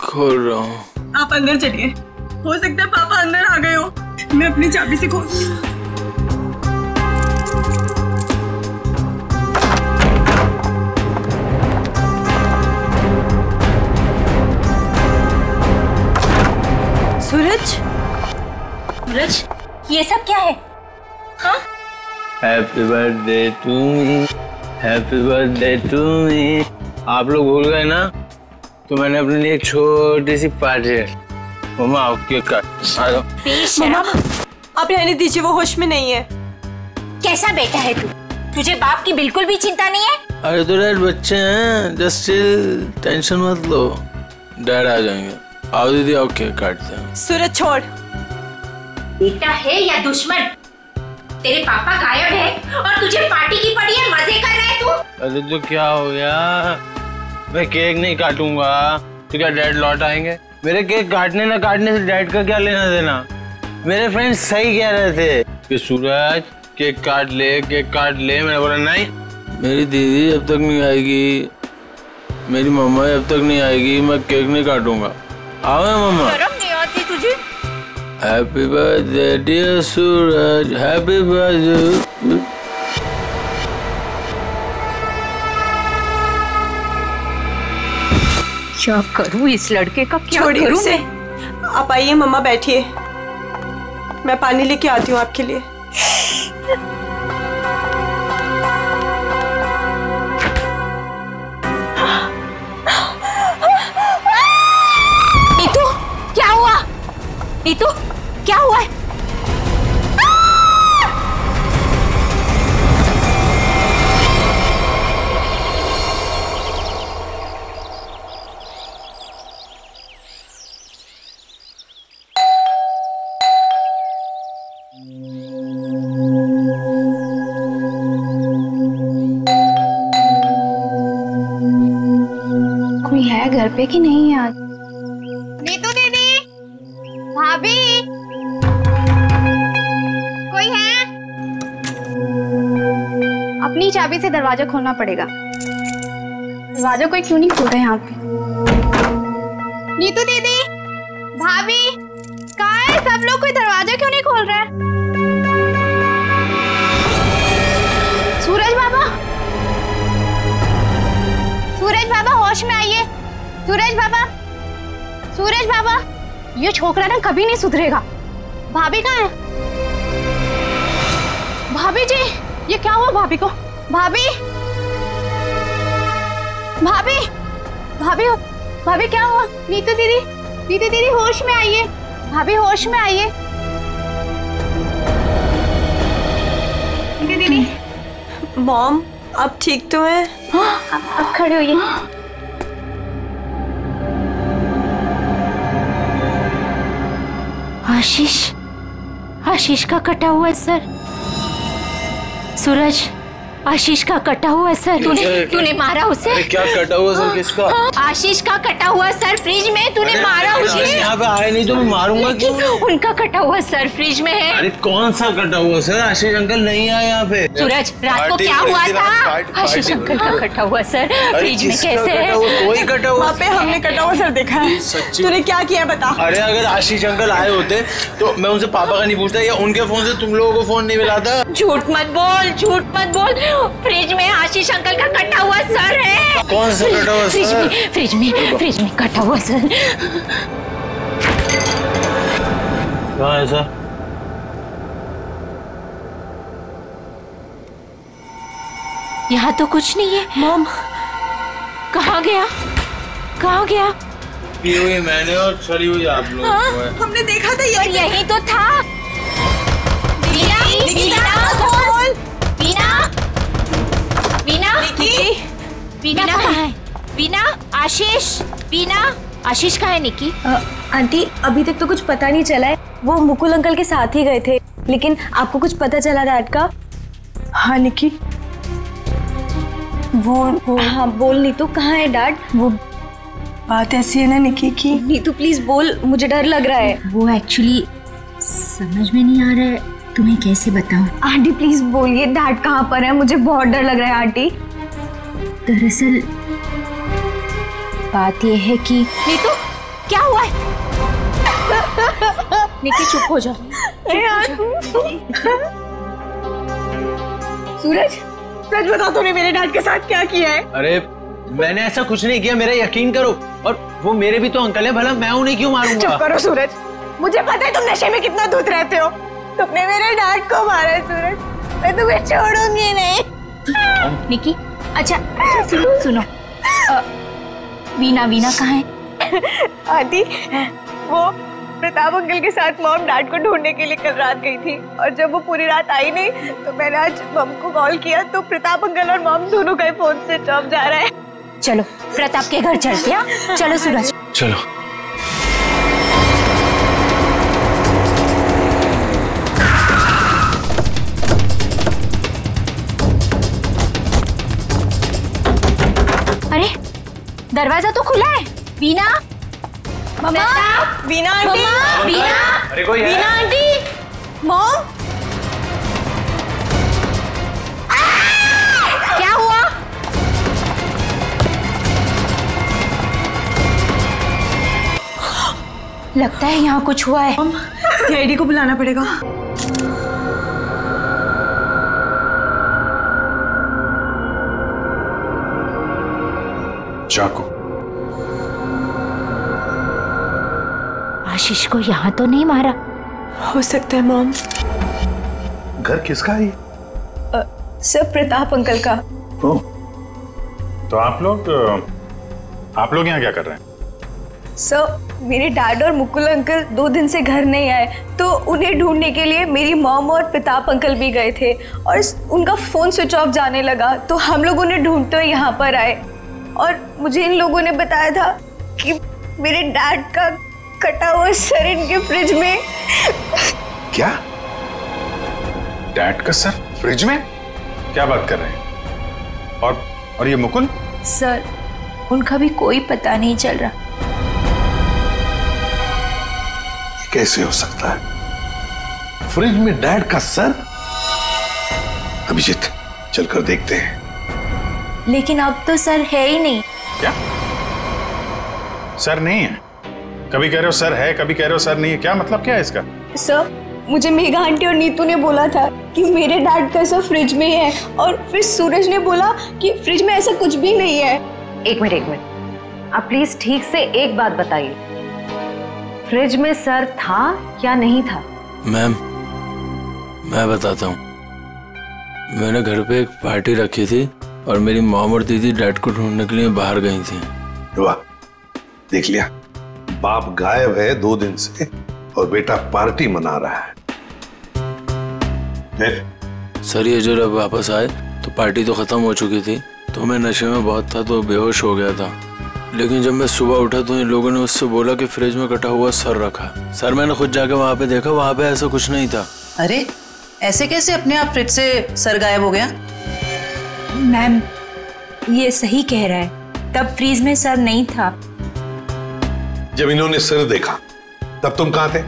खोल रहा हूँ। आप अंदर चलिए, हो सकता है पापा अंदर आ गए हो। मैं अपनी चाबी से खोल। सूरज, सूरज, ये सब क्या है? हाँ? Happy birthday to me, happy birthday to me. आप लोग भूल गए ना, तो मैंने अपने लिए एक छोटी सी पार्टी है। मम्मा आओ, केक काट। आ जाओ। मम्मा, आप रहने दीजिए, वो होश में नहीं है। कैसा बेटा है तू? तुझे बाप की बिल्कुल भी चिंता नहीं है? अरे तो डैड बच्चे हैं, जस्ट चिल, टेंशन मत लो, डैड आ जाएंगे। आओ दीदी, आओ केक काटते हैं। सूरज छोड़। बेटा है या दुश्मन? तेरे पापा गायब है और तुझे पार्टी की पड़ी है, मजे कर रहा है तू? अरे तो क्या हो गया, मैं केक नहीं काटूंगा तो क्या डैड लौट आएंगे? मेरे केक काटने ना काटने से डैड का क्या लेना देना? मेरे फ्रेंड्स सही कह रहे थे कि सूरज केक काट ले, केक काट ले। मैंने बोला नहीं, मेरी दीदी जब तक नहीं आएगी, मेरी मम्मा जब तक नहीं आएगी, मैं केक नहीं काटूंगा। आओ मम्मा। शर्म नहीं आती तुझे? हैप्पी बर्थडे डियर सूरज, हैप्पी बर्थडे। क्या करूं इस लड़के का, क्या छोड़िए करूं उसे। आप आइए मम्मा, बैठिए, मैं पानी लेके आती हूँ आपके लिए। नीतू, क्या हुआ? नीतू, क्या हुआ है? कोई है घर पे कि नहीं आज? नीतू दीदी, भाभी, कोई है? अपनी चाबी से दरवाजा खोलना पड़ेगा। दरवाजा कोई क्यों नहीं खोल रहा है यहाँ पे? नीतू दीदी, भाभी, कहाँ है सब लोग? कोई दरवाजा क्यों नहीं खोल रहा है? सूरज बाबा, सूरज बाबा होश में आइए। सूरज बाबा, सूरज बाबा, ये छोकरा ना कभी नहीं सुधरेगा। भाभी कहाँ है? भाभी जी, ये क्या हुआ भाभी को? भाभी, भाभी, भाभी, भाभी क्या हुआ? नीतू दीदी, नीतू दीदी होश में आइए। भाभी होश में आइए। नीतू दीदी। मॉम, आप ठीक तो हैं? हाँ, अब खड़े होइए। आशीष, आशीष का कटा हुआ है सर। सूरज, आशीष का कटा हुआ है सर। तूने मारा उसे? अरे क्या कटा हुआ सर? किसका? आशीष का कटा हुआ सर, फ्रिज में। तूने मारा उसे? यहाँ पे आए नहीं तो मैं मारूंगा क्यों? उनका कटा हुआ सर फ्रिज में है। अरे कौन सा कटा हुआ सर? आशीष अंकल नहीं आए यहाँ पे। सूरज, रात को क्या हुआ था? आशीष अंकल का कटा हुआ सर फ्रिज में। कैसे है? कोई कटा हुआ? वहाँ पे हमने कटा हुआ सर देखा है। तूने क्या किया बता? अरे अगर आशीष अंकल आए होते तो मैं उनसे पापा का नहीं पूछता या उनके फोन से तुम लोगों को फोन नहीं मिलाता। झूठ मत बोल, झूठ मत बोल। फ्रिज में आशीष अंकल का कटा हुआ सर है। कौन सा कटा हुआ सर? फ्रिज में कटा हुआ सर। कहाँ है सर? यहाँ तो कुछ नहीं है। मॉम, कहाँ गया? कहाँ गया? पी हुई मैंने और छड़ी हुई आप लोग। हमने देखा था ये। यही तो था। वीना कहाँ है? वीना, आशीष, वीना, आशीष कहाँ है? निकी आंटी, अभी तक तो कुछ पता नहीं चला है। वो मुकुल अंकल के साथ ही गए थे, लेकिन आपको कुछ पता चला डैड का? हाँ निकी, वो हाँ बोल नीतू, कहाँ है डैड? वो बात ऐसी है ना निकी की। नीतू प्लीज बोल, मुझे डर लग रहा है। वो एक्चुअली समझ में नहीं आ रहा है, तुम्हें कैसे बताऊं? आंटी प्लीज बोलिए, डैड कहाँ पर है? मुझे बहुत डर लग रहा है आंटी। दरअसल बात यह है कि नीतू क्या हुआ है? निकी चुप हो जाओ। सूरज, सच बता तूने मेरे डैड के साथ क्या किया है? अरे मैंने ऐसा कुछ नहीं किया, मेरा यकीन करो। और वो मेरे भी तो अंकल है, भला मैं उन्हें क्यों मारूंगा? चुप करो सूरज, मुझे पता है तुम नशे में कितना धुत रहते हो। तुमने मेरे डैड को मारा है सूरज, मैं तुम्हें छोड़ूंगी नहीं। निकी अच्छा सुनो वीना कहाँ है? आंटी, वो प्रताप अंकल के साथ मॉम डैड को ढूंढने के लिए कल रात गई थी, और जब वो पूरी रात आई नहीं तो मैंने आज मॉम को कॉल किया तो प्रताप अंकल और मॉम दोनों का फोन स्विच ऑफ जा रहा है। चलो प्रताप के घर चलते हैं। चलो सूरज चलो। अरे दरवाजा तो खुला है। वीना, मम्मा, वीना आंटी, वीना, अरे कोई है? वीना आंटी, मॉम, क्या हुआ? लगता है यहाँ कुछ हुआ है। सीआईडी को बुलाना पड़ेगा। चाकू आशीष को यहाँ तो नहीं मारा? हो सकता है मॉम। घर किसका है? सर प्रताप अंकल का। तो आप लोग यहाँ क्या कर रहे हैं? सर मेरे डैड और मुकुल अंकल 2 दिन से घर नहीं आए, तो उन्हें ढूंढने के लिए मेरी मॉम और प्रताप अंकल भी गए थे, और उनका फोन स्विच ऑफ जाने लगा तो हम लोग उन्हें ढूंढते हुए यहाँ पर आए, और मुझे इन लोगों ने बताया था कि मेरे डैड का कटा हुआ सर इनके फ्रिज में। क्या? डैड का सर फ्रिज में? क्या बात कर रहे हैं? और ये मुकुल? सर उनका भी कोई पता नहीं चल रहा। कैसे हो सकता है? फ्रिज में डैड का सर? अभिजीत चलकर देखते हैं। लेकिन अब तो सर है ही नहीं। क्या? सर नहीं है? कभी कह रहे हो सर है, कभी कह रहे हो सर नहीं है, क्या मतलब क्या है इसका? सर मुझे मेघा आंटी और नीतू ने बोला था कि मेरे डैड का सर फ्रिज में है, और फिर सूरज ने बोला कि फ्रिज में ऐसा कुछ भी नहीं है। एक मिनट, आप प्लीज ठीक से एक बात बताइए, फ्रिज में सर था या नहीं था? मैम मैं बताता हूँ, मैंने घर पे एक पार्टी रखी थी और मेरी मॉम और दीदी डैड को ढूंढने के लिए बाहर गई थी। वाह, देख लिया, बाप गायब है 2 दिन से और बेटा पार्टी मना रहा है। सर ये जो जब वापस आए तो पार्टी तो खत्म हो चुकी थी, तो मैं नशे में बहुत था तो बेहोश हो गया था। लेकिन जब मैं सुबह उठा तो इन लोगों ने उससे बोला कि फ्रिज में कटा हुआ सर रखा। सर मैंने खुद जाके वहाँ पे देखा, वहाँ पे ऐसा कुछ नहीं था। अरे ऐसे कैसे अपने आप फ्रिज से सर गायब हो गया? मैम ये सही कह रहा है, तब फ्रीज में सर नहीं था। जब इन्होंने सर देखा तब तुम कहाँ थे?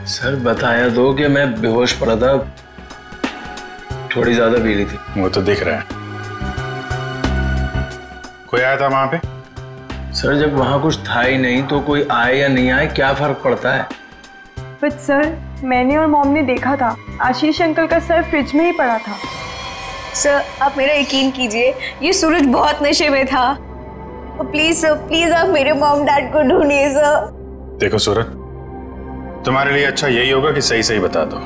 सर बताया दो कि मैं बेहोश पड़ा था, थोड़ी ज्यादा पी ली थी। वो तो दिख रहा है। कोई आया था वहां पे? सर जब वहां कुछ था ही नहीं तो कोई आए या नहीं आए क्या फर्क पड़ता है? बट सर मैंने और मॉम ने देखा था, आशीष अंकल का सर फ्रिज में ही पड़ा था। सर आप मेरा यकीन कीजिए, ये सूरज बहुत नशे में था। प्लीज सर, प्लीज आप मेरे मॉम डैड को ढूंढिए सर। देखो सूरज, तुम्हारे लिए अच्छा यही होगा कि सही सही बता दो,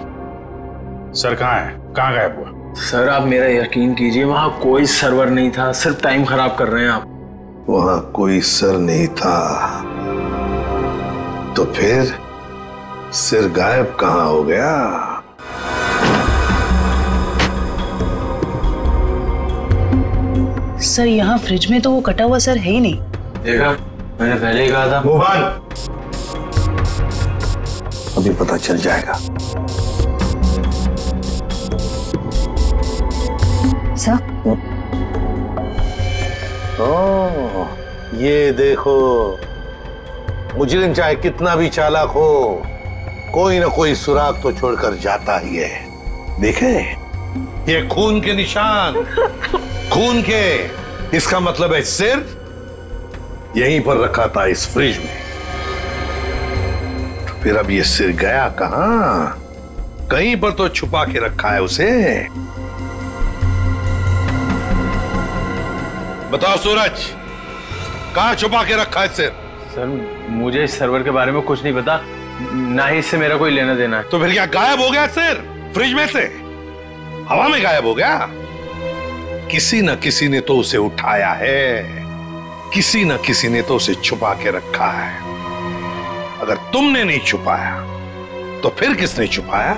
सर कहाँ है, कहाँ गायब हुआ? सर आप मेरा यकीन कीजिए, वहां कोई सर्वर नहीं था, सिर्फ टाइम खराब कर रहे हैं आप। वहां कोई सर नहीं था तो फिर सिर गायब कहाँ हो गया? सर यहाँ फ्रिज में तो वो कटा हुआ सर है ही नहीं। देखा, मैंने पहले ही कहा था। मोहन, अभी पता चल जाएगा। सर ये देखो, मुजरिम चाहे कितना भी चालाक हो, कोई ना कोई सुराग तो छोड़कर जाता ही है। देखे, ये खून के निशान, खून के, इसका मतलब है सिर यहीं पर रखा था, इस फ्रिज में। तो फिर अब ये सिर गया कहां? कहीं पर तो छुपा के रखा है उसे। बताओ सूरज, कहां छुपा के रखा है सिर? सर मुझे इस सर्वर के बारे में कुछ नहीं पता, ना ही इससे मेरा कोई लेना देना है। तो फिर क्या गायब हो गया सिर फ्रिज में से? हवा में गायब हो गया? किसी न किसी ने तो उसे उठाया है, किसी न किसी ने तो उसे छुपा के रखा है। अगर तुमने नहीं छुपाया तो फिर किसने छुपाया?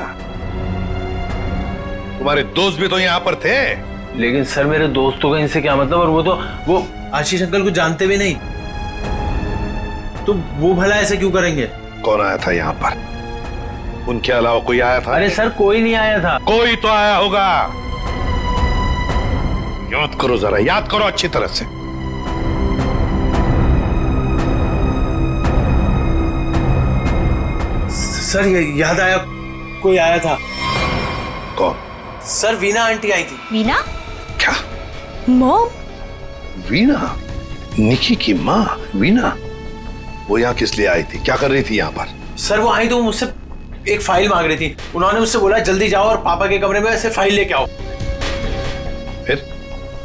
तुम्हारे दोस्त भी तो यहां पर थे। लेकिन सर मेरे दोस्तों का इनसे क्या मतलब? और वो आशीष अंकल को जानते भी नहीं, तो वो भला ऐसे क्यों करेंगे? कौन आया था यहाँ पर? उनके अलावा कोई आया था? अरे सर कोई नहीं आया था। कोई तो आया होगा। याद करो जरा, याद करो अच्छी तरह से। सर ये याद आया, कोई आया था। कौन? सर वीना आंटी आई थी। वीना? क्या? मॉम? वीना? निकी की माँ वीना? वो यहाँ किस लिए आई थी? क्या कर रही थी यहाँ पर? सर वो आई तो मुझसे एक फाइल मांग रही थी। उन्होंने मुझसे बोला जल्दी जाओ और पापा के कमरे में ऐसे फाइल लेके आओ। फिर?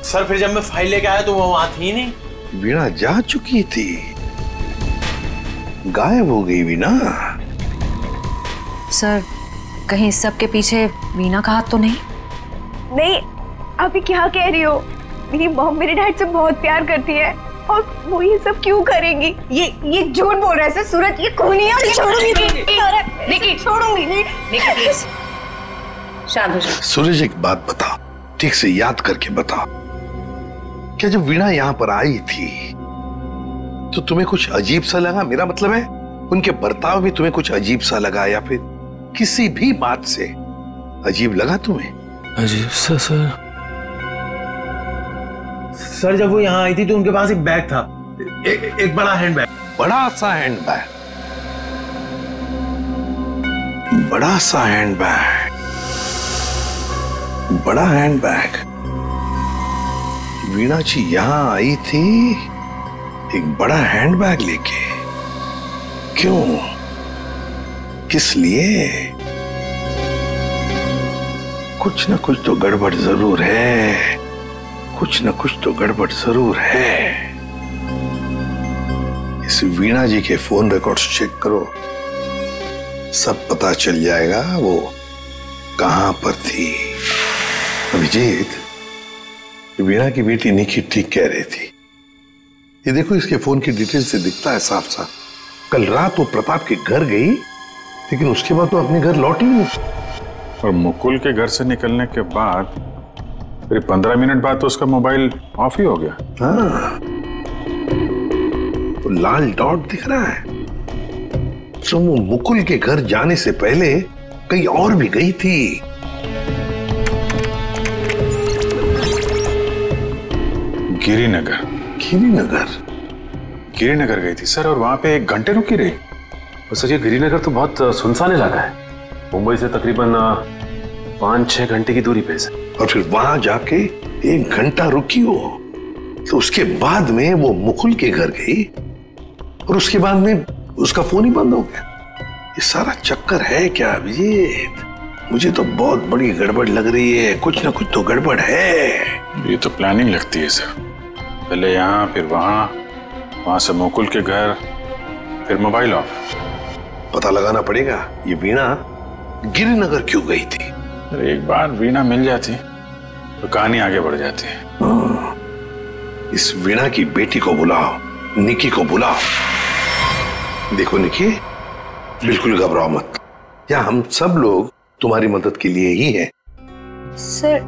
सर फिर जब मैं फाइल लेके आया तो वो वहां थी नहीं। वीणा जा चुकी थी, गायब हो गई वीणा। सर कहीं इस सब के पीछे वीना का हाथ तो नहीं? नहीं, अभी क्या कह रही हो? मेरी मॉम मेरे डैड से बहुत प्यार करती है और वो ये सब क्यों करेंगी? ये झूठ बोल रहा है सर। सूरज ये खूनी है और छोड़ूंगी नहीं। निकी छोड़ूंगी नहीं। निकी प्लीज शांत हो जाओ। सूरज एक बात बताओ, ठीक से याद करके बताओ, क्या जब वीणा यहाँ पर आई थी तो तुम्हें कुछ अजीब सा लगा? मेरा मतलब है उनके बर्ताव में तुम्हें कुछ अजीब सा लगा, या फिर किसी भी बात से अजीब लगा तुम्हें? अजीब सा सर जब वो यहाँ आई थी तो उनके पास एक बैग था, एक बड़ा हैंड बैग। बड़ा सा हैंड बैग? बड़ा सा हैंड बैग? बड़ा हैंड बैग? वीणा जी यहां आई थी एक बड़ा हैंड बैग लेके? क्यों? किस लिए? कुछ ना कुछ तो गड़बड़ जरूर है, कुछ ना कुछ तो गड़बड़ जरूर है। इस वीणा जी के फोन रिकॉर्ड्स चेक करो, सब पता चल जाएगा वो कहां पर थी। अभिजीत, वीणा की बेटी निकी ठीक कह रही थी। ये देखो इसके फोन की डिटेल से दिखता है साफ साफ, कल रात वो प्रताप के घर गई लेकिन उसके बाद तो अपने घर लौटी नहीं। और मुकुल के घर से निकलने के बाद फिर 15 मिनट बाद तो उसका मोबाइल ऑफ ही हो गया। हाँ, तो लाल डॉट दिख रहा है। तो वो मुकुल के घर जाने से पहले कहीं और भी गई थी। गिरिनगर। गिरिनगर? गिरिनगर गई थी सर, और वहां पे 1 घंटे रुकी रही। और सर ये गिरिनगर तो बहुत सुनसान इलाका है, मुंबई से तकरीबन 5-6 घंटे की दूरी पे है। और फिर वहां जाके 1 घंटा रुकी हो, तो उसके बाद में वो मुकुल के घर गई और उसके बाद में उसका फोन ही बंद हो गया। ये सारा चक्कर है क्या अभिजीत? मुझे तो बहुत बड़ी गड़बड़ लग रही है, कुछ ना कुछ तो गड़बड़ है। ये तो प्लानिंग लगती है सर, पहले यहाँ फिर वहां, वहां से मुकुल के घर, फिर मोबाइल ऑफ। पता लगाना पड़ेगा ये वीणा गिरिनगर क्यों गई थी। अरे एक बार वीणा मिल जाती तो कहानी आगे बढ़ जाती है। इस वीणा की बेटी को बुलाओ, निकी को बुलाओ। देखो निकी, बिल्कुल घबराओ मत, यहाँ हम सब लोग तुम्हारी मदद के लिए ही हैं। सर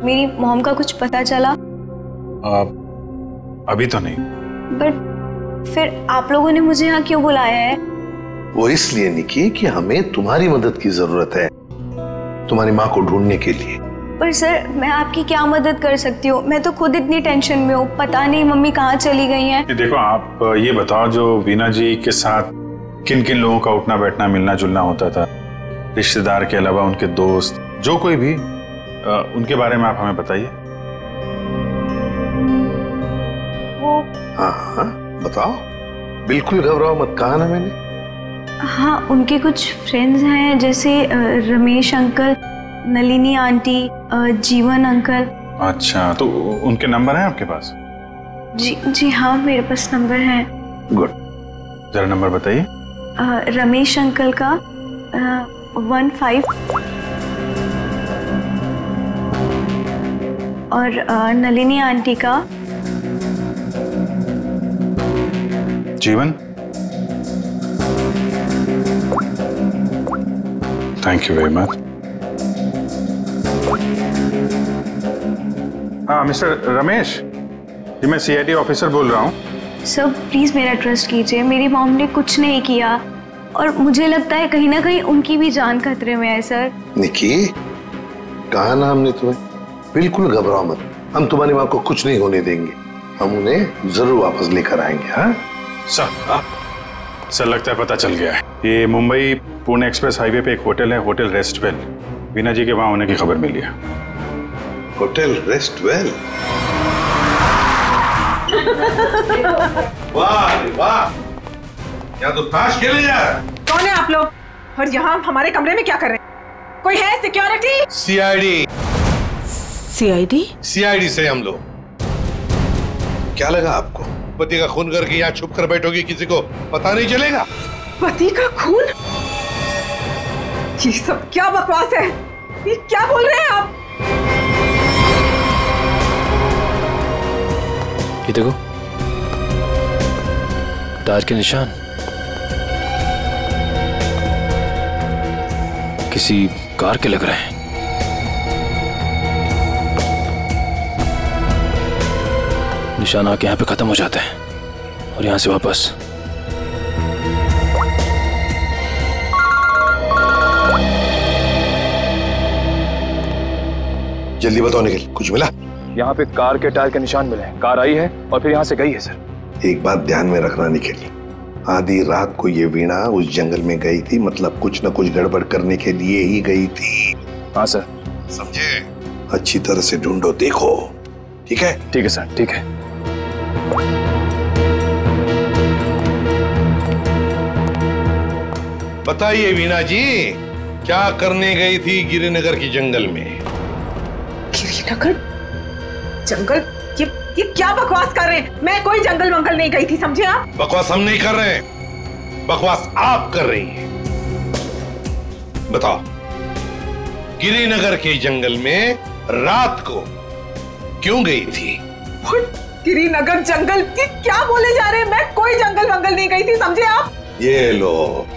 मेरी मॉम का कुछ पता चला? अभी तो नहीं। बट फिर आप लोगों ने मुझे यहाँ क्यों बुलाया है? वो इसलिए निकी कि हमें तुम्हारी मदद की जरूरत है, तुम्हारी माँ को ढूंढने के लिए। पर सर मैं आपकी क्या मदद कर सकती हूँ? मैं तो खुद इतनी टेंशन में हूँ, पता नहीं मम्मी कहाँ चली गई हैं। देखो आप ये बताओ, जो वीणा जी के साथ किन किन लोगों का उठना बैठना मिलना जुलना होता था, रिश्तेदार के अलावा उनके दोस्त, जो कोई भी, उनके बारे में आप हमें बताइए। वो हाँ बताओ, बिल्कुल घबराओ मत, कहा ना मैंने। हाँ, उनके कुछ फ्रेंड्स हैं, जैसे रमेश अंकल, नलिनी आंटी, जीवन अंकल। अच्छा, तो उनके नंबर हैं आपके पास? जी हाँ, मेरे पास नंबर है। गुड, जरा नंबर बताइए। रमेश अंकल का 15 और नलिनी आंटी का। जीवन, थैंक यू वेरी मच। हाँ मिस्टर रमेश, जी मैं सीआईडी ऑफिसर बोल रहा हूँ। सर प्लीज मेरा ट्रस्ट कीजिए, मेरी मॉम ने कुछ नहीं किया और मुझे लगता है कहीं ना कहीं उनकी भी जान खतरे में है। सर निकी, कहा ना हमने तुम्हें, बिल्कुल घबराओ मत, हम तुम्हारी माँ को कुछ नहीं होने देंगे, हम उन्हें जरूर वापस लेकर आएंगे। हाँ सर लगता है पता चल गया है। ये मुंबई पुणे एक्सप्रेस हाईवे पे एक होटल है, होटल रेस्टवेल। वीना जी के वहां होने की खबर मिली है। होटल रेस्टवेल? वाह वाह, यहाँ तो ताश खेले जा रहा है। कौन है आप लोग और यहाँ हमारे कमरे में क्या कर रहे हैं? कोई है सिक्योरिटी? सीआईडी। सीआईडी? सीआईडी से हम लोग। क्या लगा आपको, पति का खून करके यहाँ छुप कर बैठोगी, किसी को पता नहीं चलेगा? पति का खून? ये सब क्या बकवास है? ये क्या बोल रहे हैं आप? ये देखो, टायर के निशान किसी कार के लग रहे हैं। निशान आके यहाँ पे खत्म हो जाते हैं और यहाँ से वापस। जल्दी बताओ निखिल, कुछ मिला? यहाँ पे कार के टायर के निशान मिले हैं। कार आई है और फिर यहाँ से गई है सर। एक बात ध्यान में रखना निखिल, आधी रात को ये वीणा उस जंगल में गई थी, मतलब कुछ न कुछ गड़बड़ करने के लिए ही गई थी। हाँ सर। समझे? अच्छी तरह से ढूंढो, देखो। ठीक है? ठीक है सर, ठीक है। बताइए वीणा जी, क्या करने गई थी गिरिनगर की जंगल में? गिरिनगर जंगल? ये क्या बकवास कर रहे हैं? मैं कोई जंगल वंगल नहीं गई थी, समझे आप? बकवास हम नहीं कर रहे हैं, बकवास आप कर रही हैं। बताओ, गिरिनगर के जंगल में रात को क्यों गई थी? गिरिनगर जंगल? ये क्या बोले जा रहे हैं? मैं कोई जंगल वंगल नहीं गई थी, समझे आप? ये लो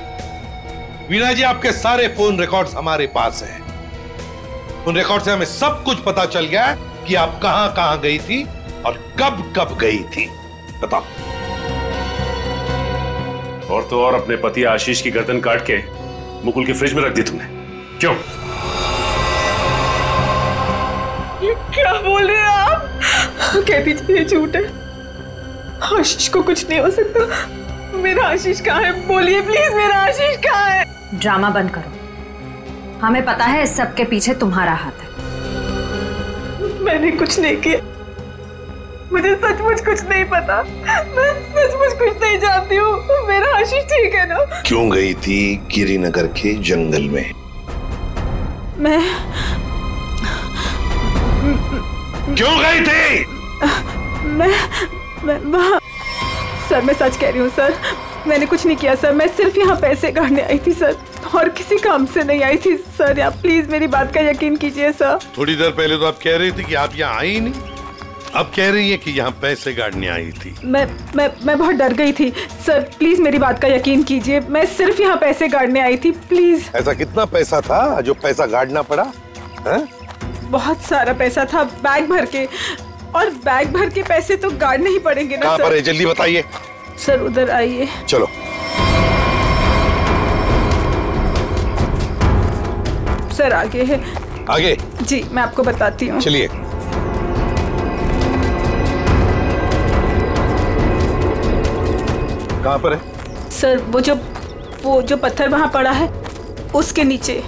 वीणा जी, आपके सारे फोन रिकॉर्ड्स हमारे पास हैं। उन रिकॉर्ड से हमें सब कुछ पता चल गया है कि आप कहां कहां गई थी और कब कब गई थी। बताओ। और तो और अपने पति आशीष की गर्दन काट के मुकुल की फ्रिज में रख दी तुमने, क्यों? ये क्या बोल रहे हैं आप? कह दीजिए ये झूठ है, आशीष को कुछ नहीं हो सकता। मेरा आशीष कहाँ है? बोलिए प्लीज, मेरा आशीष कहाँ है? ड्रामा बंद करो, हमें पता है इस सब के पीछे तुम्हारा हाथ है। मैंने कुछ नहीं किया, मुझे सचमुच कुछ नहीं पता, मैं सचमुच कुछ नहीं जानती हूँ। मेरा आशीष ठीक है ना? क्यों गई थी गिरिनगर के जंगल में? मैं क्यों गई थी? मैं वहाँ, सर मैं सच कह रही हूँ सर, मैंने कुछ नहीं किया सर, मैं सिर्फ यहाँ पैसे काटने आई थी सर, और किसी काम से नहीं आई थी सर। आप प्लीज मेरी बात का यकीन कीजिए सर। थोड़ी देर पहले तो आप कह रही थी कि आप यहाँ आई नहीं, अब कह रही है कि यहाँ पैसे काटने आई थी। मैं बहुत डर गई थी सर, प्लीज मेरी बात का यकीन कीजिए, मैं सिर्फ यहाँ पैसे काटने आई थी, प्लीज। ऐसा कितना पैसा था जो पैसा गाड़ना पड़ा? है? बहुत सारा पैसा था, बैग भर के, और बैग भर के पैसे तो गाड़ने ही पड़ेंगे ना सर। कहाँ पर है, जल्दी बताइए। सर उधर आइए। चलो। सर आगे है। आगे? जी मैं आपको बताती हूँ। चलिए। कहाँ पर है? सर वो जो पत्थर वहाँ पड़ा है उसके नीचे।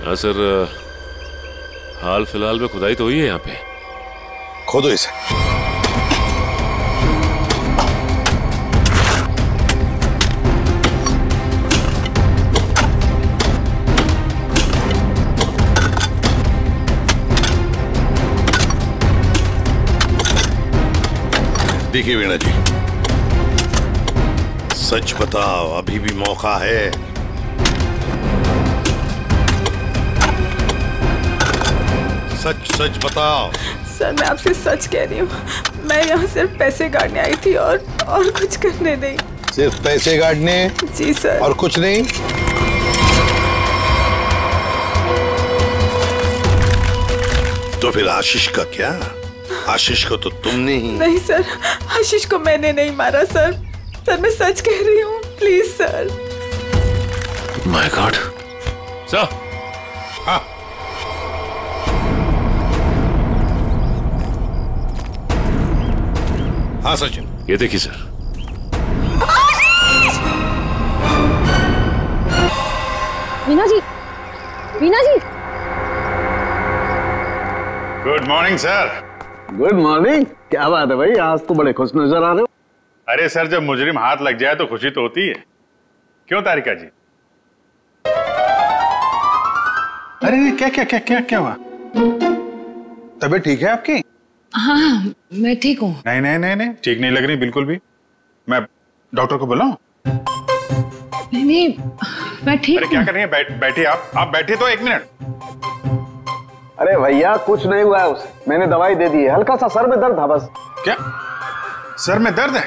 हाँ सर, हाल फिलहाल में खुदाई तो हुई है यहाँ पे। खोदो इसे। देखिए वीणा जी, सच बताओ, अभी भी मौका है। सच सच बताओ। सर मैं आपसे सच कह रही हूँ, मैं यहाँ सिर्फ पैसे गाड़ने आई थी और कुछ करने नहीं। सिर्फ पैसे गाड़ने? जी सर। और कुछ नहीं? तो फिर आशीष का क्या? आशीष को तो तुमने ही। नहीं सर, आशीष को मैंने नहीं मारा सर। सर मैं सच कह रही हूँ, please sir. My god. Sir. हाँ। हाँ सचिन, ये देखिए sir. Veena ji, Veena ji. Good morning sir. Good morning. क्या बात है भाई, आज तो बड़े खुश नजर आ रहे हो। अरे सर, जब मुजरिम हाथ लग जाए तो खुशी तो होती है, क्यों तारिका जी? अरे क्या क्या क्या क्या क्या हुआ? तबीयत ठीक है आपकी? हाँ मैं ठीक हूँ। नहीं नहीं नहीं नहीं, ठीक नहीं लग रही बिल्कुल भी। मैं डॉक्टर को बुलाऊं? नहीं मैं ठीक। अरे क्या कर रही है? बैठिए आप बैठिए तो 1 मिनट। अरे भैया कुछ नहीं हुआ है उसे, मैंने दवाई दे दी है, हल्का सा सर में दर्द था बस। क्या सर में दर्द है?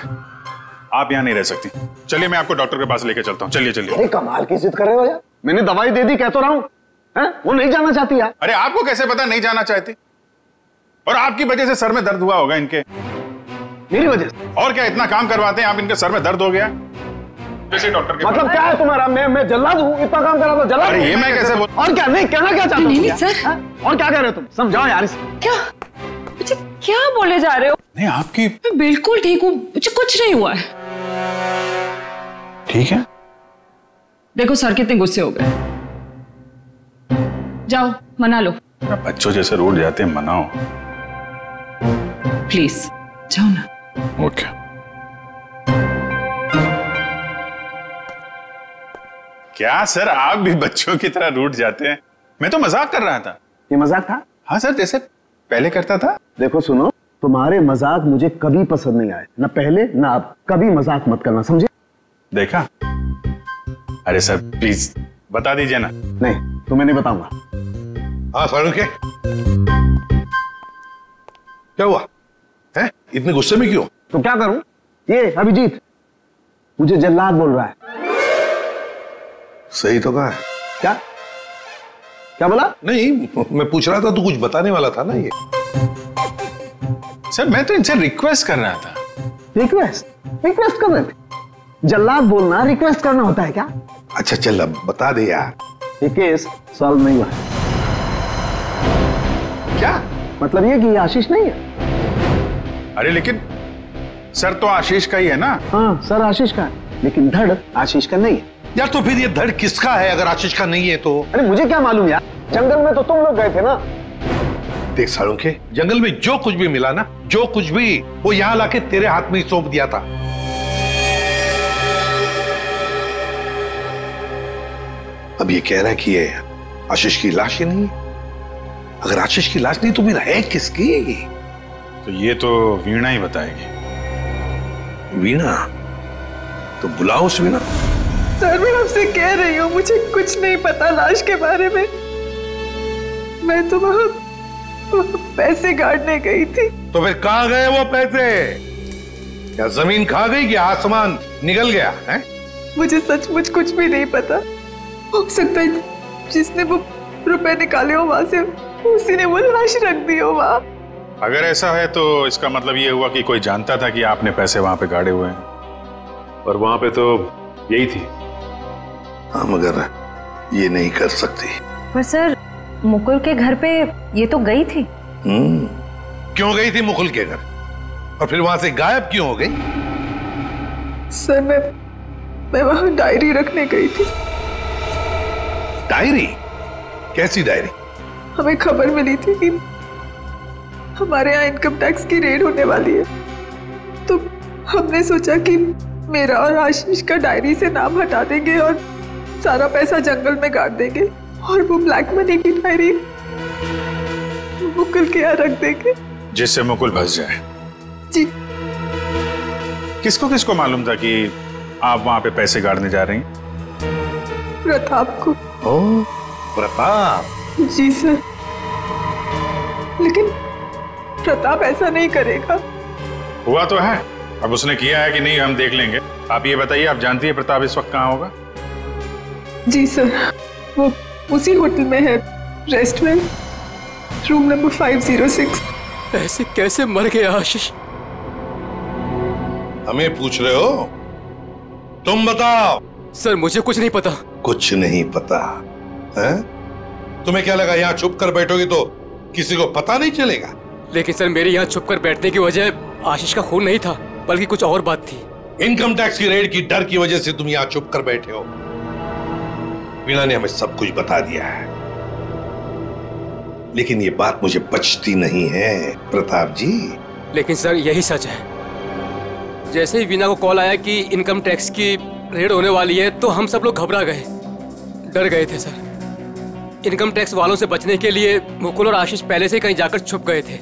आप यहाँ नहीं रह सकती, चलिए मैं आपको डॉक्टर के पास लेके चलता हूँ। चलिए चलिए। अरे कमाल की जिद कर रहे हो यार, मैंने दवाई दे दी, कह तो रहा हूँ। वो नहीं जाना चाहती यार। अरे आपको कैसे पता नहीं जाना चाहती? और आपकी वजह से सर में दर्द हुआ होगा इनके। मेरी वजह से? और क्या, इतना काम करवाते हैं आप, इनके सर में दर्द हो गया। डॉक्टर के मतलब क्या है तुम्हारा? मैं जल्लाद हूँ, इतना काम करा तो जल्लाद? अरे ये मैं कैसे बोल? और क्या? नहीं कहना क्या चाहते हो? नहीं सर। और क्या कह रहे हो तुम? समझाओ यार इसे। क्या मुझे क्या बोले जा रहे हो? नहीं आपकी। मैं बिल्कुल ठीक हूँ, मुझे कुछ नहीं हुआ है। ठीक है। देखो सर कितने गुस्से हो गए। जाओ मना लो। बच्चों जैसे रोड जाते हैं, मनाओ प्लीज, जाओ ना। ओके। क्या सर, आप भी बच्चों की तरह रूठ जाते हैं? मैं तो मजाक कर रहा था। ये मजाक था? हाँ सर, जैसे पहले करता था। देखो सुनो, तुम्हारे मजाक मुझे कभी पसंद नहीं आए, ना पहले ना अब। कभी मजाक मत करना, समझे? देखा? अरे सर प्लीज बता दीजिए ना। नहीं तुम्हें नहीं बताऊंगा। हाँ सर, के क्या हुआ है? इतने गुस्से में क्यों? तो क्या करूं? ये अभिजीत मुझे जल्लाद बोल रहा है। सही तो कहा है। क्या क्या बोला? नहीं, मैं पूछ रहा था, तू कुछ बताने वाला था ना। ये सर मैं तो इनसे रिक्वेस्ट कर रहा था। रिक्वेस्ट कर रहे थे? जल्लाद बोलना रिक्वेस्ट करना होता है क्या? अच्छा चल अब बता दे यार। ये केस सॉल्व नहीं हुआ है। क्या मतलब ये कि ये आशीष नहीं है। अरे लेकिन सर तो आशीष का ही है ना। हाँ सर आशीष का है, लेकिन धड़ आशीष का नहीं है। यार तो फिर ये धड़ किसका है अगर आशीष का नहीं है तो? अरे मुझे क्या मालूम यार, जंगल में तो तुम लोग गए थे ना। देख सालुंखे, जंगल में जो कुछ भी मिला ना, जो कुछ भी, वो यहाँ लाके तेरे हाथ में ही सौंप दिया था। अब ये कह रहा है कि ये आशीष की लाश ही नहीं है। अगर आशीष की लाश नहीं तो फिर है किसकी? तो ये तो वीणा ही बताएगी। वीणा? तो बुलाओ उस वीणा। सर मैं आपसे कह रही हूँ, मुझे कुछ नहीं पता लाश के बारे में। मैं तो वहाँ पैसे गाड़ने गई थी। तो फिर कहाँ गए वो पैसे? क्या जमीन खा गई कि आसमान निगल गया है? मुझे सचमुच कुछ भी नहीं पता। हो सकता है जिसने वो रुपए निकाले हो वहां से, उसी ने वो लाश रख दी हो वहां। अगर ऐसा है तो इसका मतलब ये हुआ कि कोई जानता था कि आपने पैसे वहां पे गाड़े हुए हैं, और वहां पे तो यही थी। हाँ मगर ये नहीं कर सकती। पर सर मुकुल के घर पे ये तो गई थी। क्यों गई थी मुकुल के घर? और फिर वहां से गायब क्यों हो गई? सर मैं वहां डायरी रखने गई थी। डायरी? कैसी डायरी? हमें खबर मिली थी कि हमारे यहाँ इनकम टैक्स की रेड होने वाली है, तो हमने सोचा कि मेरा और आशीष का डायरी से नाम हटा देंगे और सारा पैसा जंगल में गाड़ देंगे और वो ब्लैक मनी की डायरी मुकुल के यहाँ रख देंगे, जिससे मुकुल बच जाए। जी। किसको किसको मालूम था कि आप वहां पे पैसे गाड़ने जा रही हैं? प्रताप को। ओ, प्रताप? जी सर, लेकिन प्रताप ऐसा नहीं करेगा। हुआ तो है, अब उसने किया है कि नहीं हम देख लेंगे। आप ये बताइए, आप जानती है प्रताप इस वक्त कहाँ होगा? जी सर, वो उसी होटल में है, रेस्टोरेंट, रूम नंबर 506। ऐसे कैसे मर गया आशीष? हमें पूछ रहे हो? तुम बताओ। सर मुझे कुछ नहीं पता। कुछ नहीं पता है? तुम्हें क्या लगा यहाँ छुप कर बैठोगी तो किसी को पता नहीं चलेगा? लेकिन सर मेरे यहाँ छुप कर बैठने की वजह आशीष का खून नहीं था, बल्कि कुछ और बात थी। इनकम टैक्स की रेड की डर की वजह से तुम यहाँ छुप कर बैठे हो। वीणा ने हमें सब कुछ बता दिया है, लेकिन ये बात मुझे बचती नहीं है प्रताप जी। लेकिन सर यही सच है। जैसे ही वीणा को कॉल आया कि इनकम टैक्स की रेड होने वाली है तो हम सब लोग घबरा गए, डर गए थे सर। इनकम टैक्स वालों से बचने के लिए मुकुल और आशीष पहले से कहीं जाकर छुप गए थे।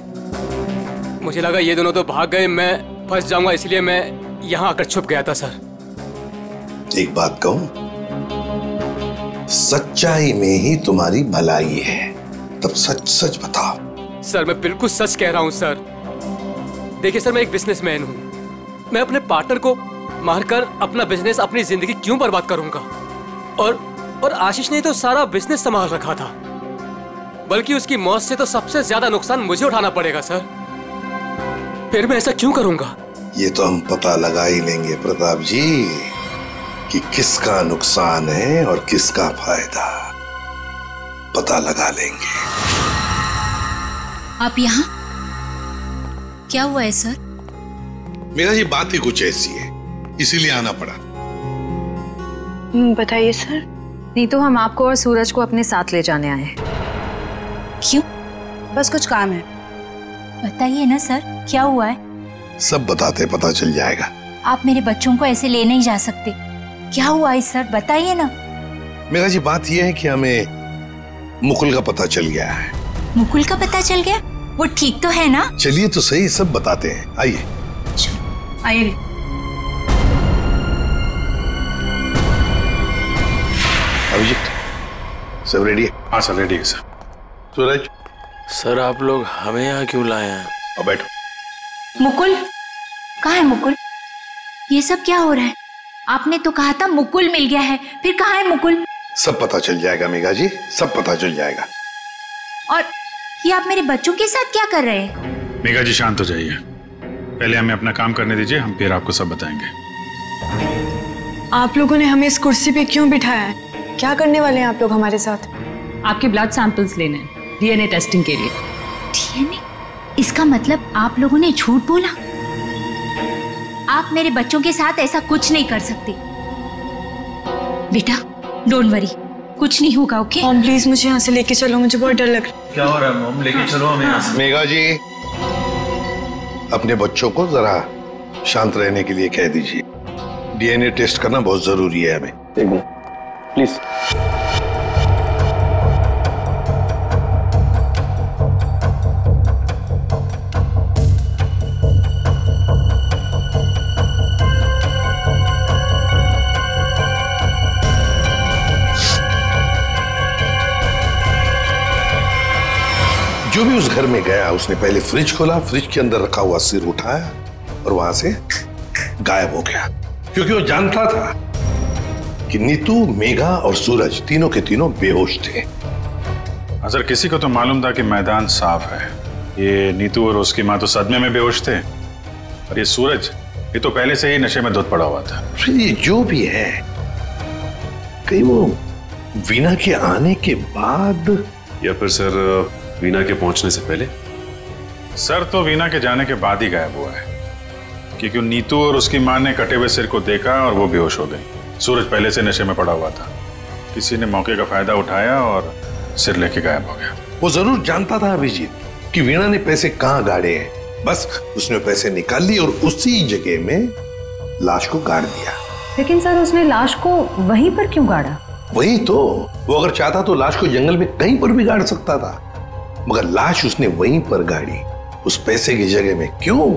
मुझे लगा ये दोनों तो भाग गए, मैं फंस जाऊंगा, इसलिए मैं यहाँ आकर छुप गया था सर। एक बात कहूं, सच्चाई में ही तुम्हारी भलाई है, तब सच सच बताओ। सर मैं बिल्कुल सच कह रहा हूँ सर। देखिए सर, मैं एक बिजनेसमैन हूँ। मैं अपने पार्टनर को मारकर अपना बिजनेस, अपनी जिंदगी क्यों बर्बाद करूंगा? और आशीष ने तो सारा बिजनेस संभाल रखा था, बल्कि उसकी मौत से तो सबसे ज्यादा नुकसान मुझे उठाना पड़ेगा सर। फिर मैं ऐसा क्यों करूंगा? ये तो हम पता लगा ही लेंगे प्रताप जी कि किसका नुकसान है और किसका फायदा, पता लगा लेंगे। आप यहाँ? क्या हुआ है सर? मेरा जी बात ही कुछ ऐसी है, इसीलिए आना पड़ा। बताइए सर। नहीं तो हम आपको और सूरज को अपने साथ ले जाने आए हैं। क्यों? बस कुछ काम है। बताइए ना सर, क्या हुआ है? सब बताते पता चल जाएगा। आप मेरे बच्चों को ऐसे ले नहीं जा सकते। क्या हुआ है सर, बताइए ना। मेरा जी बात यह है कि हमें मुकुल का पता चल गया है। मुकुल का पता चल गया? वो ठीक तो है ना? चलिए तो सही, सब बताते हैं, आइए। आइए। अभिजीत, सब रेडी है? हाँ सर, रेडी है सर। सूरज। सर आप लोग हमें यहाँ क्यों लाए हैं? अब बैठो। मुकुल कहाँ है? मुकुल, ये सब क्या हो रहा है? आपने तो कहा था मुकुल मिल गया है, फिर कहाँ है मुकुल? सब पता चल जाएगा मेघा जी, सब पता चल जाएगा। और ये आप मेरे बच्चों के साथ क्या कर रहे हैं? मेघा जी शांत हो जाइए, पहले हमें अपना काम करने दीजिए, हम फिर आपको सब बताएंगे। आप लोगों ने हमें इस कुर्सी पे क्यों बिठाया है? क्या करने वाले हैं आप लोग हमारे साथ? आपके ब्लड सैंपल्स लेने, डीएनए टेस्टिंग के लिए। डीएनए? इसका मतलब आप लोगों ने झूठ बोला? आप मेरे बच्चों के साथ ऐसा कुछ नहीं कर सकते। बेटा डोंट वरी, कुछ नहीं होगा, ओके? मॉम प्लीज मुझे यहाँ से लेके चलो, मुझे बहुत डर लग रहा है। क्या हो रहा है मॉम? लेके चलो हमें यहाँ से। मेघा जी, अपने बच्चों को जरा शांत रहने के लिए कह दीजिए। डीएनए टेस्ट करना बहुत जरूरी है हमें। एक मिनट प्लीज। जो भी उस घर में गया उसने पहले फ्रिज खोला, फ्रिज के अंदर रखा हुआ सिर उठाया और वहां से गायब हो गया, क्योंकि वो जानता था कि नीतू, मेघा और सूरज तीनों के तीनों बेहोश थे। सर किसी को तो मालूम था कि मैदान साफ है। ये नीतू और उसकी माँ तो सदमे में बेहोश थे, और ये सूरज ये तो पहले से ही नशे में धुत पड़ा हुआ था। फिर ये जो भी है, कहीं वो वीणा के आने के बाद या फिर सर वीणा के पहुंचने से पहले? सर तो वीणा के जाने के बाद ही गायब हुआ है, क्योंकि नीतू और उसकी माँ ने कटे हुए सिर को देखा और वो बेहोश हो गई। सूरज पहले से नशे में पड़ा हुआ था, किसी ने मौके का फायदा उठाया और सिर लेके गायब हो गया। वो जरूर जानता था अभिजीत कि वीणा ने पैसे कहां गाड़े हैं। बस उसने पैसे निकाल लिए और उसी जगह में लाश को गाड़ दिया। लेकिन सर उसने लाश को वहीं पर क्यों गाड़ा? वही तो, वो अगर चाहता तो लाश को जंगल में कहीं पर भी गाड़ सकता था, मगर लाश उसने वहीं पर गाड़ी, उस पैसे की जगह में। क्यों?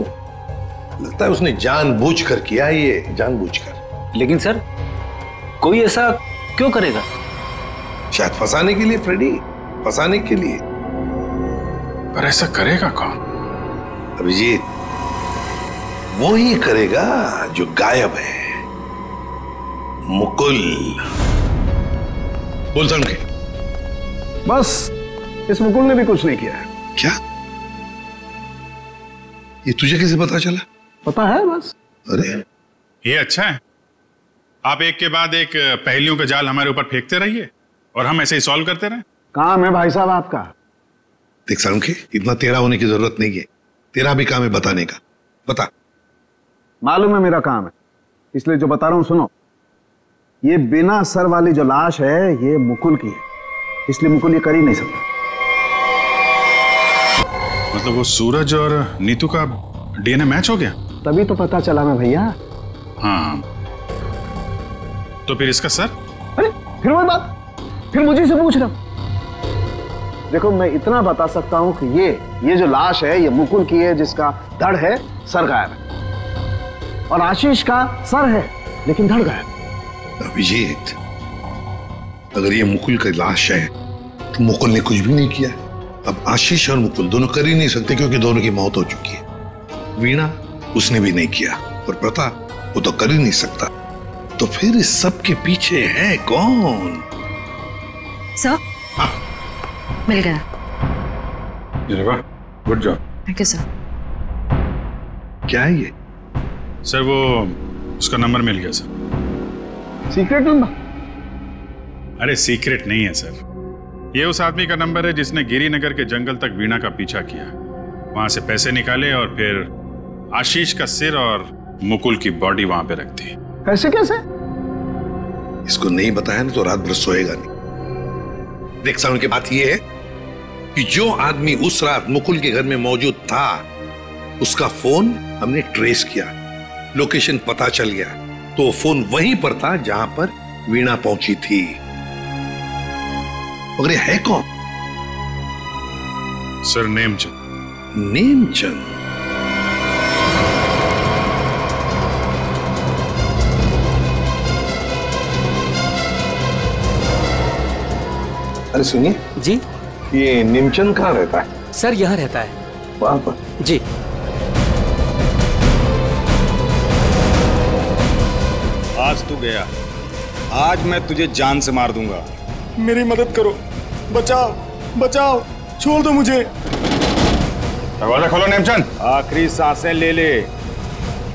लगता है उसने जानबूझकर किया, ये जानबूझकर। लेकिन सर कोई ऐसा क्यों करेगा? शायद फंसाने के लिए फ्रेडी, फंसाने के लिए। पर ऐसा करेगा कौन? अभिजीत, वो ही करेगा जो गायब है, मुकुल। बोल के बस इस मुकुल ने भी कुछ नहीं किया है। क्या? ये तुझे कैसे पता चला? पता है बस। अरे ये अच्छा है, आप एक के बाद एक पहेलियों का जाल हमारे ऊपर फेंकते रहिए और हम ऐसे ही सॉल्व करते रहे। काम है भाई साहब आपका। देख सालुंखे, इतना टेढ़ा होने की जरूरत नहीं है, तेरा भी काम है बताने का। बता। मालूम है मेरा काम है, इसलिए जो बता रहा हूं सुनो। ये बिना सर वाली जो लाश है ये मुकुल की है, इसलिए मुकुल ये कर ही नहीं सकता। मतलब वो सूरज और नीतू का डीएनए मैच हो गया? तभी तो पता चला ना भैया। हाँ, तो फिर इसका सर? अरे फिर वही बात, फिर मुझे से पूछ रहा। देखो मैं इतना बता सकता हूं कि ये जो लाश है ये मुकुल की है, जिसका धड़ है, सर गायब है। और आशीष का सर है लेकिन धड़ गायब। अभिजीत, अगर ये मुकुल की लाश है तो मुकुल ने कुछ भी नहीं किया। अब आशीष और मुकुल दोनों कर ही नहीं सकते क्योंकि दोनों की मौत हो चुकी है। वीणा उसने भी नहीं किया और प्रताप वो तो कर ही नहीं सकता। तो फिर इस सब के पीछे है कौन? सर मिल गया। Good job. Thank you sir. क्या है ये? सर वो उसका नंबर मिल गया सर। Secret number? अरे सीक्रेट नहीं है सर, ये उस आदमी का नंबर है जिसने गिरिनगर के जंगल तक वीणा का पीछा किया, वहां से पैसे निकाले और फिर आशीष का सिर और मुकुल की बॉडी वहां पे रख दी। कैसे कैसे? इसको नहीं बताया ना तो रात भर सोएगा नहीं। देख साउंड की बात यह है कि जो आदमी उस रात मुकुल के घर में मौजूद था उसका फोन हमने ट्रेस किया, लोकेशन पता चल गया, तो वो फोन वहीं पर था जहां पर वीणा पहुंची थी। मगर ये है कौन? सर नेमचंद। नेमचंद? अरे सुनिए जी, ये नेमचंद कहाँ रहता है? सर यहाँ रहता है। वहां पर? जी। आज तू गया, आज मैं तुझे जान से मार दूंगा। मेरी मदद करो, बचाओ बचाओ, छोड़ दो मुझे। दरवाजा खोलो नेमचंद। आखिरी सांसें ले ले।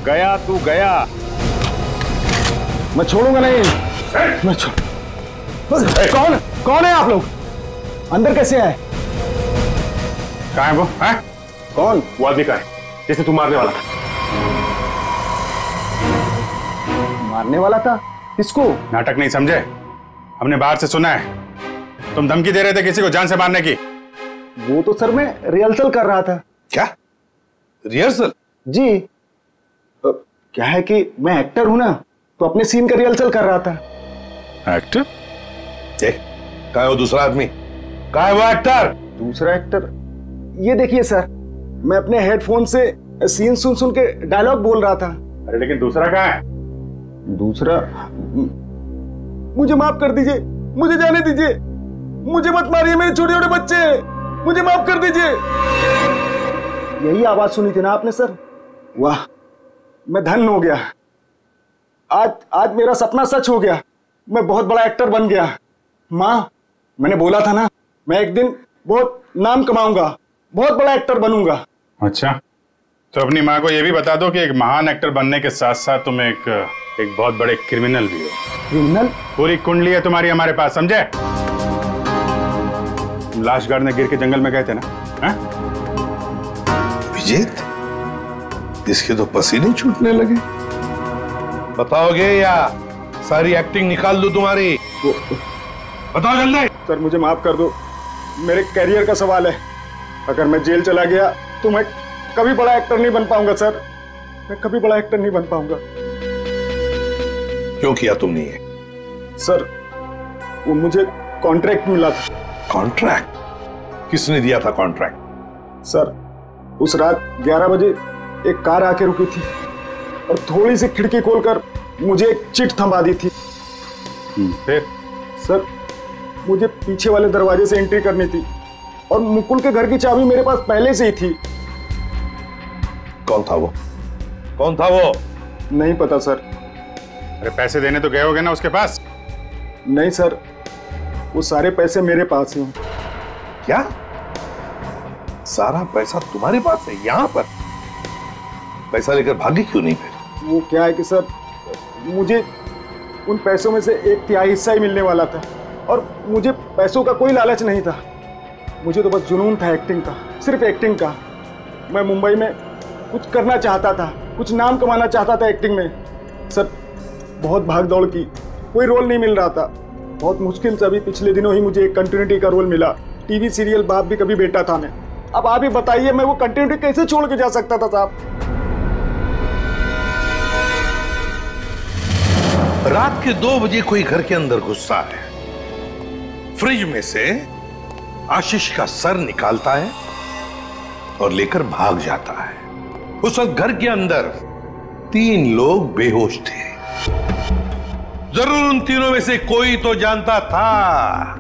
गया तू गया। मैं छोड़ूंगा नहीं। मैं छोड़। कौन है आप लोग? अंदर कैसे आए? कहाँ है वो? है? कौन? वो आदमी का है जिसे तू मारने वाला था। मारने वाला था? किसको? नाटक नहीं समझे, हमने बाहर से सुना है तुम धमकी दे रहे थे किसी को जान से मारने की। वो तो सर मैं रिहर्सल कर रहा था। क्या रिहर्सल? जी। क्या है कि मैं एक्टर हूं ना, तो अपने सीन का रिहर्सल कर रहा था। एक्टर? कहाँ है वो दूसरा आदमी? कहाँ है वो एक्टर? दूसरा एक्टर? ये देखिए सर, मैं अपने हेडफोन से सीन सुन सुन के डायलॉग बोल रहा था। अरे लेकिन दूसरा कहाँ है? दूसरा? मुझे माफ कर दीजिए, मुझे जाने दीजिए, मुझे मत मारिए, मेरे छोटे छोटे बच्चे हैं, मुझे माफ कर दीजिए। यही आवाज सुनी थी ना आपने सर? वाह, मैं धन्य हो गया। आज मेरा सपना सच हो गया, मैं बहुत बड़ा एक्टर बन गया। माँ, मैंने बोला था ना, मैं एक दिन बहुत नाम कमाऊंगा, बहुत बड़ा एक्टर बनूंगा। अच्छा, तो अपनी माँ को यह भी बता दो कि एक महान एक्टर बनने के साथ साथ तुम एक बहुत बड़े क्रिमिनल भी हो। क्रिमिनल? पूरी कुंडली है तुम्हारी हमारे पास, समझे? लाश गाड़ने गिर के जंगल में गए थे ना? विजेत, इसके तो पसीने छूटने लगे। बताओगे या सारी एक्टिंग निकाल दो तुम्हारी? बताओ जल्दी। सर मुझे माफ कर दो, मेरे करियर का सवाल है। अगर मैं जेल चला गया तो मैं कभी बड़ा एक्टर नहीं बन पाऊंगा सर, मैं कभी बड़ा एक्टर नहीं बन पाऊंगा। क्यों किया तुमने ये? सर वो मुझे कॉन्ट्रैक्ट मिला था। कॉन्ट्रैक्ट? किसने दिया था कॉन्ट्रैक्ट? सर उस रात 11 बजे एक कार आके रुकी थी और थोड़ी सी खिड़की खोलकर मुझे एक चिट थमा दी थी। फिर? सर मुझे पीछे वाले दरवाजे से एंट्री करनी थी और मुकुल के घर की चाबी मेरे पास पहले से ही थी। कौन था वो? कौन था वो? नहीं पता सर। अरे पैसे देने तो गए होगे ना उसके पास? नहीं सर, वो सारे पैसे मेरे पास हैं। क्या? सारा पैसा तुम्हारे पास है? यहाँ पर पैसा लेकर भागी क्यों नहीं फिर? वो क्या है कि सर मुझे उन पैसों में से 1/3 हिस्सा ही मिलने वाला था और मुझे पैसों का कोई लालच नहीं था। मुझे तो बस जुनून था एक्टिंग का, सिर्फ एक्टिंग का। मैं मुंबई में कुछ करना चाहता था, कुछ नाम कमाना चाहता था एक्टिंग में। सर बहुत भाग दौड़ की, कोई रोल नहीं मिल रहा था। बहुत मुश्किल से अभी पिछले दिनों ही मुझे एक कंटिन्यूटी का रोल मिला। टीवी सीरियल बाप भी कभी बेटा था मैं। अब आप ही बताइए मैं वो कंटिन्यूटी कैसे छोड़ के जा सकता था साहब? रात के 2 बजे कोई घर के अंदर घुसता है, फ्रिज में से आशीष का सर निकालता है और लेकर भाग जाता है। उस वक्त घर के अंदर 3 लोग बेहोश थे। जरूर उन तीनों में से कोई तो जानता था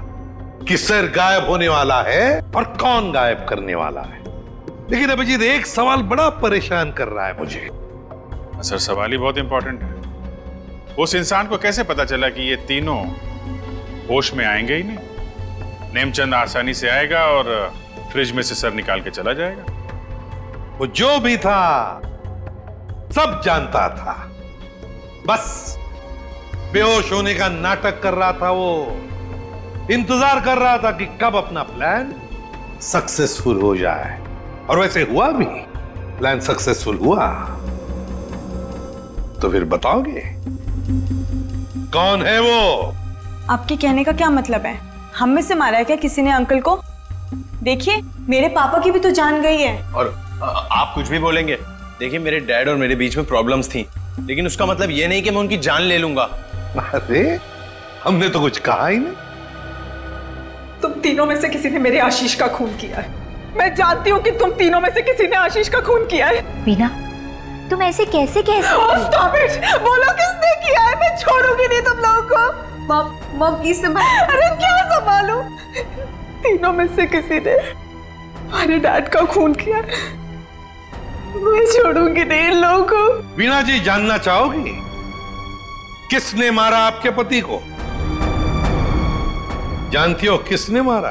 कि सर गायब होने वाला है और कौन गायब करने वाला है। लेकिन अभिजीत एक सवाल बड़ा परेशान कर रहा है मुझे। सर सवाल ही बहुत इंपॉर्टेंट है। उस इंसान को कैसे पता चला कि ये तीनों होश में आएंगे ही नहीं? नेमचंद आसानी से आएगा और फ्रिज में से सर निकाल के चला जाएगा। वो जो भी था सब जानता था, बस बेहोश होने का नाटक कर रहा था। वो इंतजार कर रहा था कि कब अपना प्लान सक्सेसफुल हो जाए, और वैसे हुआ भी। प्लान सक्सेसफुल हुआ। तो फिर बताओगे कौन है वो? आपके कहने का क्या मतलब है? हम में से मारा है क्या किसी ने अंकल को? देखिए मेरे पापा की भी तो जान गई है। और आप कुछ भी बोलेंगे? देखिए मेरे डैड और मेरे बीच में प्रॉब्लम्स थी, लेकिन उसका मतलब ये नहीं कि मैं उनकी जान ले लूंगा। अरे हमने तो कुछ कहा ही नहीं। तुम तीनों में से किसी ने मेरे आशीष का खून किया है। मैं जानती हूँ कि तुम तीनों में से किसी ने आशीष का खून किया है। वीना तुम ऐसे कैसे कह सकती हो? बोलो किसने किया है? मैं छोड़ूंगी नहीं तुम लोगों को। मॉम प्लीज संभालो। अरे क्या संभालूं? तीनों में से किसी ने हमारे डैड का खून किया। मैं छोड़ूंगी नहीं इन लोगों को। वीणा जी जानना चाहोगी किसने मारा आपके पति को? जानती हो किसने मारा?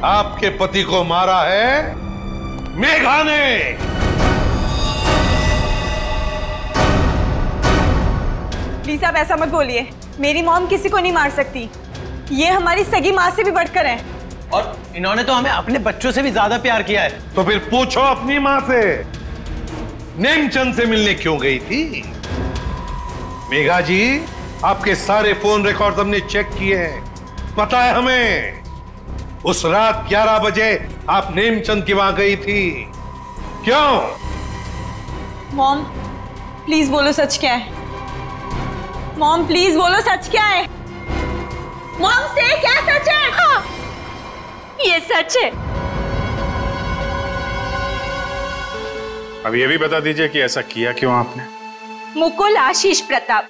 आपके पति को मारा है मेघा ने। प्लीज आप ऐसा मत बोलिए। मेरी मॉम किसी को नहीं मार सकती। ये हमारी सगी माँ से भी बढ़कर है। और इन्होंने तो हमें अपने बच्चों से भी ज्यादा प्यार किया है। तो फिर पूछो अपनी माँ से, नेमचंद से मिलने क्यों गई थी? मेघा जी आपके सारे फोन रिकॉर्ड हमने चेक किए हैं। पता है हमें उस रात 11 बजे आप नेमचंद की वहां गई थी। क्यों? मॉम प्लीज बोलो सच क्या है? मॉम प्लीज बोलो सच क्या है? मॉम से क्या सच है? हाँ, ये सच है। अब ये भी बता दीजिए कि ऐसा किया क्यों आपने? मुकुल, आशीष, प्रताप,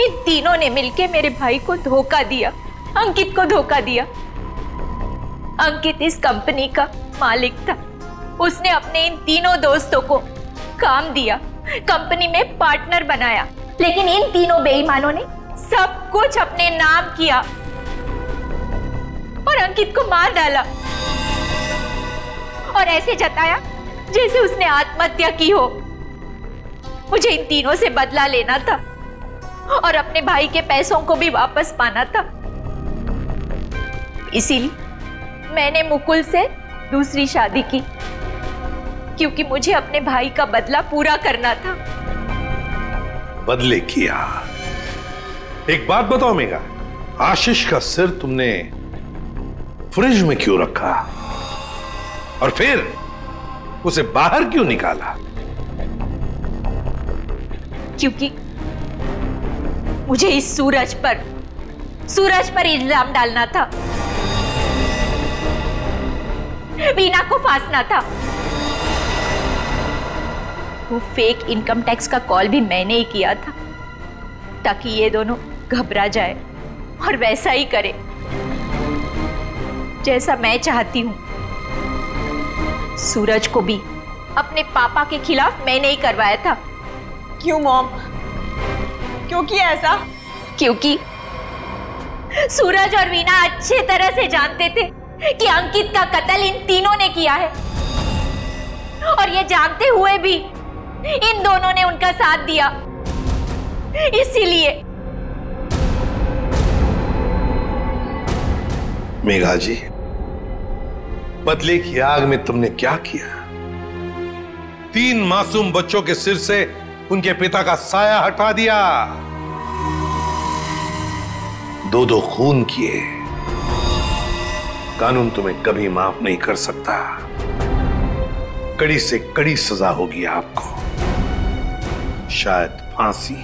इन तीनों ने मिलकर मेरे भाई को धोखा दिया, अंकित को धोखा दिया। अंकित इस कंपनी का मालिक था। उसने अपने इन तीनों दोस्तों को काम दिया, कंपनी में पार्टनर बनाया, लेकिन इन तीनों बेईमानों ने सब कुछ अपने नाम किया और अंकित को मार डाला और ऐसे जताया जैसे उसने आत्महत्या की हो। मुझे इन तीनों से बदला लेना था और अपने भाई के पैसों को भी वापस पाना था। इसीलिए मैंने मुकुल से दूसरी शादी की, क्योंकि मुझे अपने भाई का बदला पूरा करना था। बदले किया। एक बात बताओ मेघा, आशीष का सिर तुमने फ्रिज में क्यों रखा और फिर उसे बाहर क्यों निकाला? क्योंकि मुझे इस सूरज पर इल्जाम डालना था, वीना को फांसना था। वो फेक इनकम टैक्स का कॉल भी मैंने ही किया था ताकि ये दोनों घबरा जाए और वैसा ही करे जैसा मैं चाहती हूं। सूरज को भी अपने पापा के खिलाफ मैंने ही करवाया था। क्यों मॉम? क्यों किया ऐसा? क्योंकि सूरज और वीना अच्छे तरह से जानते थे कि अंकित का कत्ल इन तीनों ने किया है, और ये जानते हुए भी इन दोनों ने उनका साथ दिया। इसीलिए मेघा जी, बदले की आग में तुमने क्या किया? 3 मासूम बच्चों के सिर से उनके पिता का साया हटा दिया, 2 खून किए। कानून तुम्हें कभी माफ नहीं कर सकता। कड़ी से कड़ी सजा होगी आपको, शायद फांसी।